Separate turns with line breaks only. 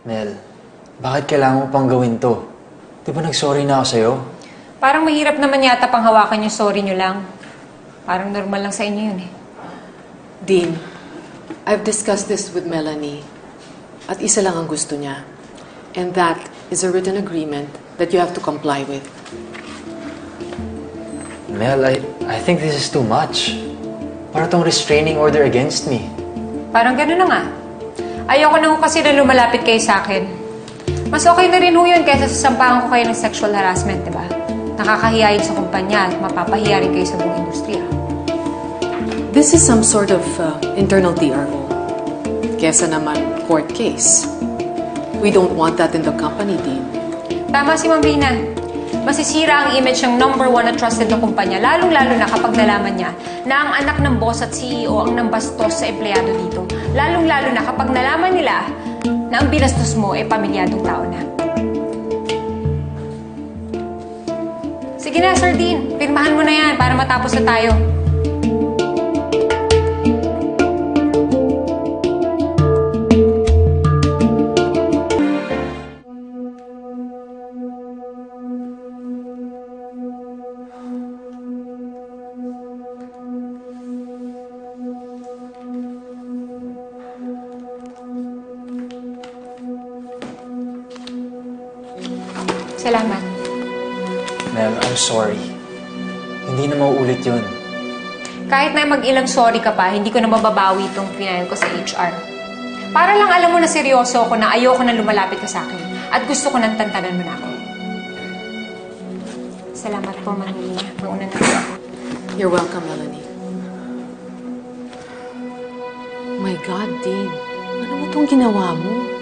Mel, bakit kailangan mo pang gawin to? Di ba nag-sorry na ako sa'yo?
Parang mahirap naman yata pang hawakan yung sorry nyo lang. Parang normal lang sa inyo yun eh.
Dean, I've discussed this with Melanie. At isa lang ang gusto niya. And that is a written agreement that you have to comply with.
Mel, I think this is too much. Para tong restraining order against me.
Parang gano'n na nga. Ayoko na ho kasi na lumalapit kayo sa akin. Mas okay na rin ho yun kaysa sasampahan ko kayo ng sexual harassment, di ba? Nakakahiya yun sa kumpanya at mapapahiya rin kayo sa buong industriya.
This is some sort of internal DRO. Kesa naman court case. We don't want that in the company, Dean.
Tama si Ma'am Rina. Masisira ang image ng #1 na trusted na kumpanya, lalong-lalo na kapag nalaman niya na ang anak ng boss at CEO ang nambastos sa empleyado dito. Lalong-lalo na kapag nalaman nila na ang binastos mo ay pamilyadong tao na. Sige na, Sir Dean. Pirmahan mo na yan para matapos na tayo. Salamat.
Mel, I'm sorry. Hindi na mauulit yun.
Kahit na mag-ilang sorry ka pa, hindi ko na mababawi itong final ko sa HR. Para lang alam mo na seryoso ako na ayoko na lumalapit ka sa akin at gusto ko nang tantanan mo na ako. Salamat po, Manila. Mauna na ako.
You're welcome, Melanie. My God, Dean. Ano mo itong ginawa mo?